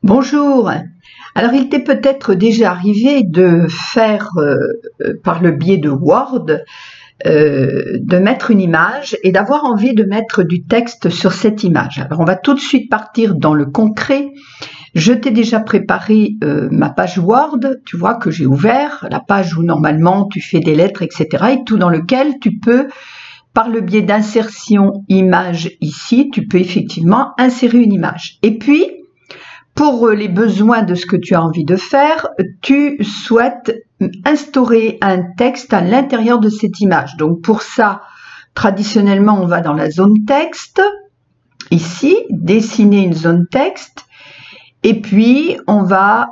Bonjour. Alors il t'est peut-être déjà arrivé de faire par le biais de Word, de mettre une image et d'avoir envie de mettre du texte sur cette image. Alors on va tout de suite partir dans le concret. Je t'ai déjà préparé ma page Word, tu vois, que j'ai ouvert, la page où normalement tu fais des lettres, etc. et tout dans lequel tu peux, par le biais d'insertion image ici, tu peux effectivement insérer une image. Et puis, pour les besoins de ce que tu as envie de faire, tu souhaites instaurer un texte à l'intérieur de cette image. Donc pour ça, traditionnellement, on va dans la zone texte, ici, dessiner une zone texte, et puis on va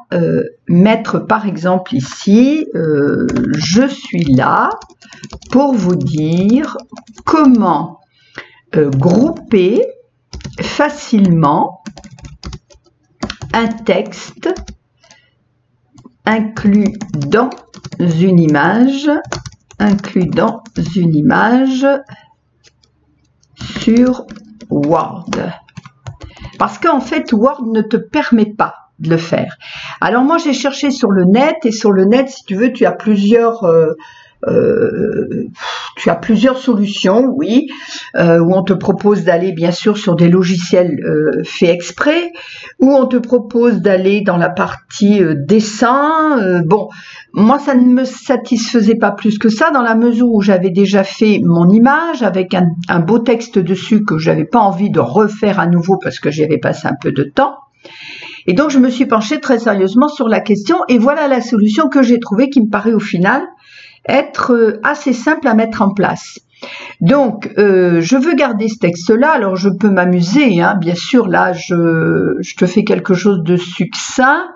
mettre par exemple ici, je suis là pour vous dire comment grouper facilement un texte inclus dans une image, sur Word. Parce qu'en fait, Word ne te permet pas de le faire. Alors moi, j'ai cherché sur le net, et sur le net, si tu veux, tu as plusieurs solutions, oui, où on te propose d'aller bien sûr sur des logiciels faits exprès, où on te propose d'aller dans la partie dessin. Bon, moi ça ne me satisfaisait pas plus que ça, dans la mesure où j'avais déjà fait mon image avec un beau texte dessus que j'avais pas envie de refaire à nouveau parce que j'y avais passé un peu de temps. Et donc je me suis penchée très sérieusement sur la question, et voilà la solution que j'ai trouvée, qui me paraît au final être assez simple à mettre en place. Donc, je veux garder ce texte-là. Alors, je peux m'amuser, hein, bien sûr. Là, je te fais quelque chose de succinct.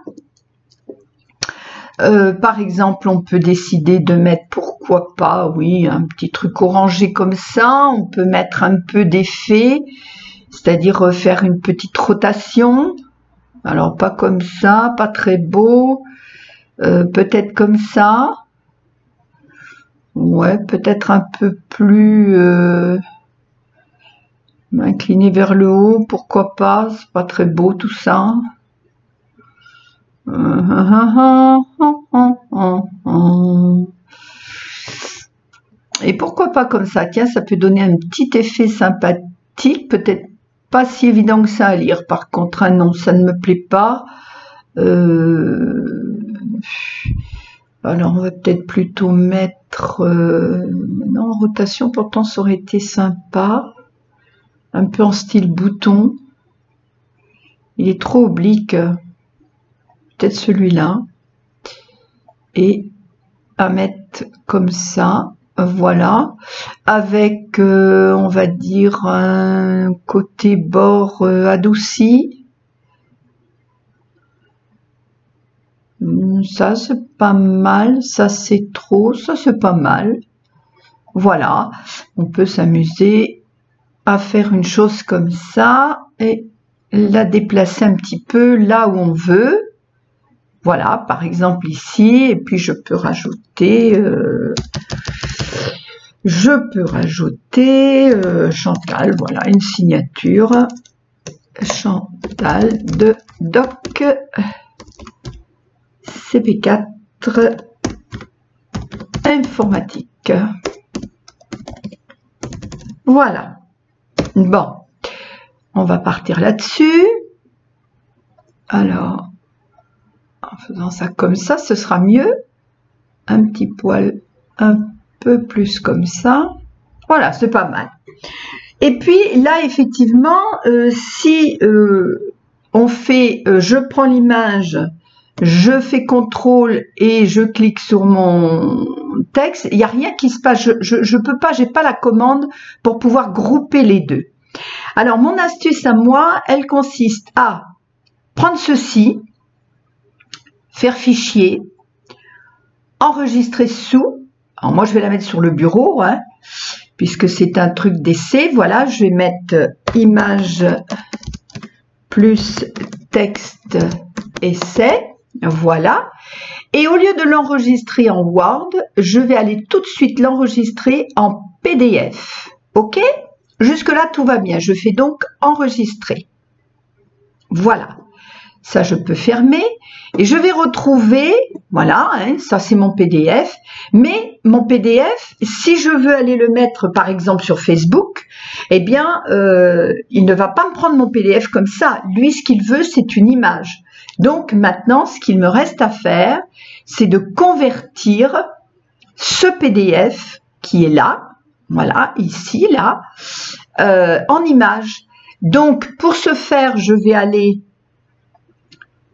Par exemple, on peut décider de mettre, pourquoi pas, oui, un petit truc orangé comme ça. On peut mettre un peu d'effet, c'est-à-dire faire une petite rotation. Alors, pas comme ça, pas très beau. Peut-être comme ça. Ouais, peut-être un peu plus incliné vers le haut, pourquoi pas, c'est pas très beau tout ça. Et pourquoi pas comme ça, tiens, ça peut donner un petit effet sympathique, peut-être pas si évident que ça à lire, par contre, hein, non, ça ne me plaît pas. Alors on va peut-être plutôt mettre non, en rotation, pourtant ça aurait été sympa, un peu en style bouton. Il est trop oblique, peut-être celui-là, et à mettre comme ça, voilà, avec on va dire un côté bord adouci. Ça c'est pas mal, ça c'est trop, ça c'est pas mal. Voilà, on peut s'amuser à faire une chose comme ça et la déplacer un petit peu là où on veut. Voilà, par exemple ici, et puis je peux rajouter Chantal, voilà, une signature Chantal de Doc CP4 informatique. Voilà. Bon, on va partir là-dessus. Alors, en faisant ça comme ça, ce sera mieux. Un petit poil un peu plus comme ça. Voilà, c'est pas mal. Et puis là, effectivement, si on fait, je prends l'image, je fais CTRL et je clique sur mon texte, il n'y a rien qui se passe, je peux pas, j'ai pas la commande pour pouvoir grouper les deux. Alors mon astuce à moi, elle consiste à prendre ceci, faire fichier, enregistrer sous, alors moi je vais la mettre sur le bureau, hein, puisque c'est un truc d'essai, voilà, je vais mettre image plus texte essai. Voilà. Et au lieu de l'enregistrer en Word, je vais aller tout de suite l'enregistrer en PDF. OK? Jusque-là, tout va bien. Je fais donc enregistrer. Voilà. Ça, je peux fermer. Et je vais retrouver, voilà, hein, ça c'est mon PDF. Mais mon PDF, si je veux aller le mettre par exemple sur Facebook, eh bien, il ne va pas me prendre mon PDF comme ça. Lui, ce qu'il veut, c'est une image. Donc maintenant, ce qu'il me reste à faire, c'est de convertir ce PDF qui est là, voilà, ici, là, en image. Donc, pour ce faire, je vais aller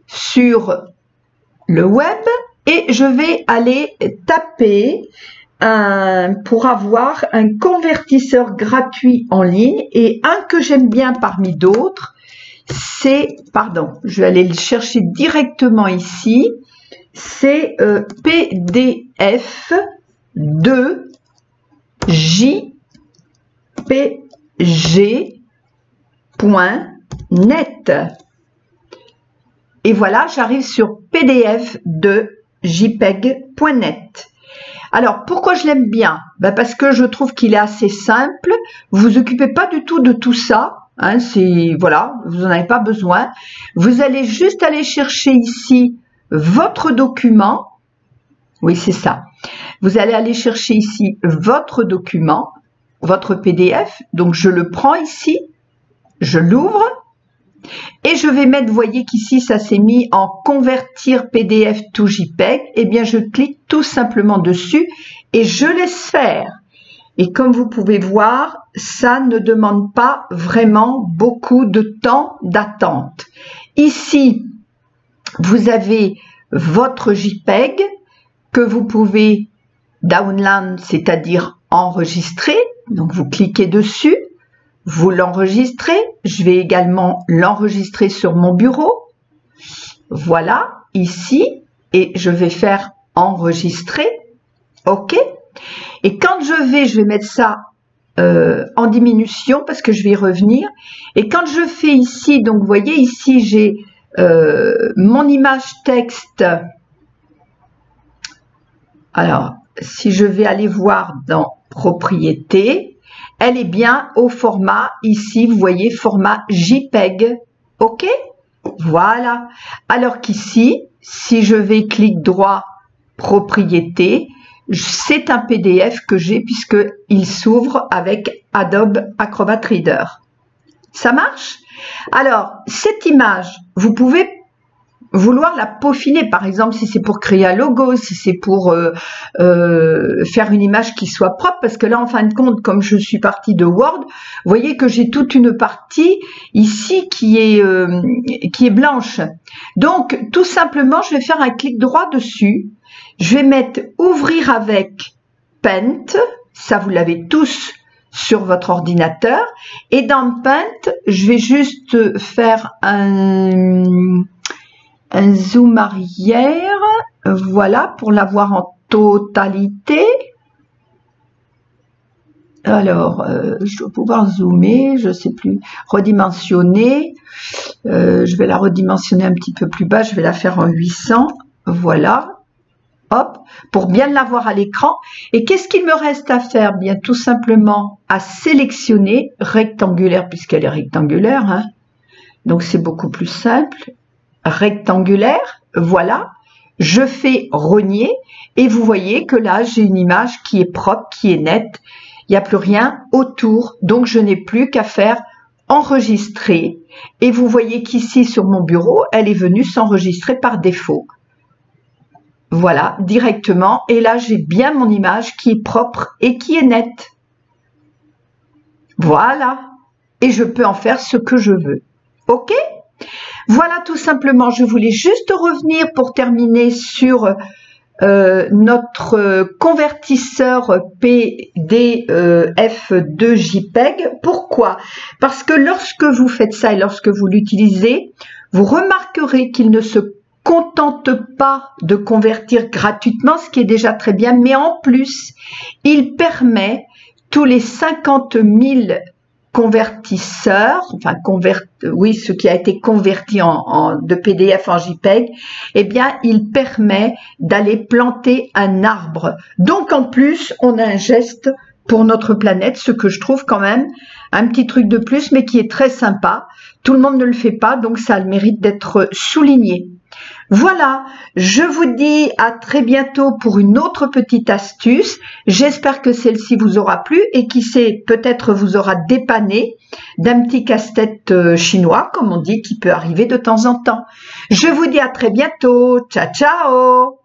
sur le web et je vais aller taper pour avoir un convertisseur gratuit en ligne, et un que j'aime bien parmi d'autres, c'est, pardon, je vais aller le chercher directement ici, c'est PDF 2 JPG.net. Et voilà, j'arrive sur PDF de JPEG.net. Alors, pourquoi je l'aime bien? Parce que je trouve qu'il est assez simple. Vous vous occupez pas du tout de tout ça. Hein, voilà, vous n'en avez pas besoin. Vous allez juste aller chercher ici votre document. Oui, c'est ça. Vous allez aller chercher ici votre document, votre PDF. Donc, je le prends ici, je l'ouvre. Et je vais mettre, vous voyez qu'ici, ça s'est mis en convertir PDF to JPEG. Eh bien, je clique tout simplement dessus et je laisse faire. Et comme vous pouvez voir, ça ne demande pas vraiment beaucoup de temps d'attente. Ici, vous avez votre JPEG que vous pouvez download, c'est-à-dire enregistrer. Donc, vous cliquez dessus. Vous l'enregistrez, je vais également l'enregistrer sur mon bureau, voilà, ici, et je vais faire enregistrer, OK. Et quand je vais mettre ça en diminution, parce que je vais y revenir, et quand je fais ici, donc vous voyez ici, j'ai mon image texte, alors, si je vais aller voir dans propriétés, elle est bien au format, ici, vous voyez, format JPEG. OK? Voilà. Alors qu'ici, si je vais clic droit, propriété, c'est un PDF que j'ai puisqu'il s'ouvre avec Adobe Acrobat Reader. Ça marche? Alors, cette image, vous pouvez vouloir la peaufiner, par exemple, si c'est pour créer un logo, si c'est pour faire une image qui soit propre, parce que là, en fin de compte, comme je suis partie de Word, vous voyez que j'ai toute une partie ici qui est blanche. Donc, tout simplement, je vais faire un clic droit dessus. Je vais mettre ouvrir avec Paint, ça vous l'avez tous sur votre ordinateur, et dans Paint, je vais juste faire un zoom arrière, voilà, pour l'avoir en totalité. Alors, je dois pouvoir zoomer, je ne sais plus, redimensionner. Je vais la redimensionner un petit peu plus bas, je vais la faire en 800, voilà. Hop, pour bien l'avoir à l'écran. Et qu'est-ce qu'il me reste à faire? Bien, tout simplement à sélectionner rectangulaire, puisqu'elle est rectangulaire, hein. Donc c'est beaucoup plus simple. Rectangulaire, voilà, je fais rogner et vous voyez que là j'ai une image qui est propre, qui est nette, il n'y a plus rien autour, donc je n'ai plus qu'à faire enregistrer, et vous voyez qu'ici sur mon bureau elle est venue s'enregistrer par défaut, voilà, directement, et là j'ai bien mon image qui est propre et qui est nette, voilà, et je peux en faire ce que je veux, OK? Voilà, tout simplement, je voulais juste revenir pour terminer sur notre convertisseur PDF de JPEG. Pourquoi? Parce que lorsque vous faites ça et lorsque vous l'utilisez, vous remarquerez qu'il ne se contente pas de convertir gratuitement, ce qui est déjà très bien, mais en plus, il permet tous les 50 000 convertisseur, enfin oui, ce qui a été converti de PDF en JPEG, eh bien, il permet d'aller planter un arbre. Donc, en plus, on a un geste pour notre planète, ce que je trouve quand même un petit truc de plus, mais qui est très sympa. Tout le monde ne le fait pas, donc ça a le mérite d'être souligné. Voilà, je vous dis à très bientôt pour une autre petite astuce. J'espère que celle-ci vous aura plu et qui sait, peut-être vous aura dépanné d'un petit casse-tête chinois, comme on dit, qui peut arriver de temps en temps. Je vous dis à très bientôt. Ciao, ciao!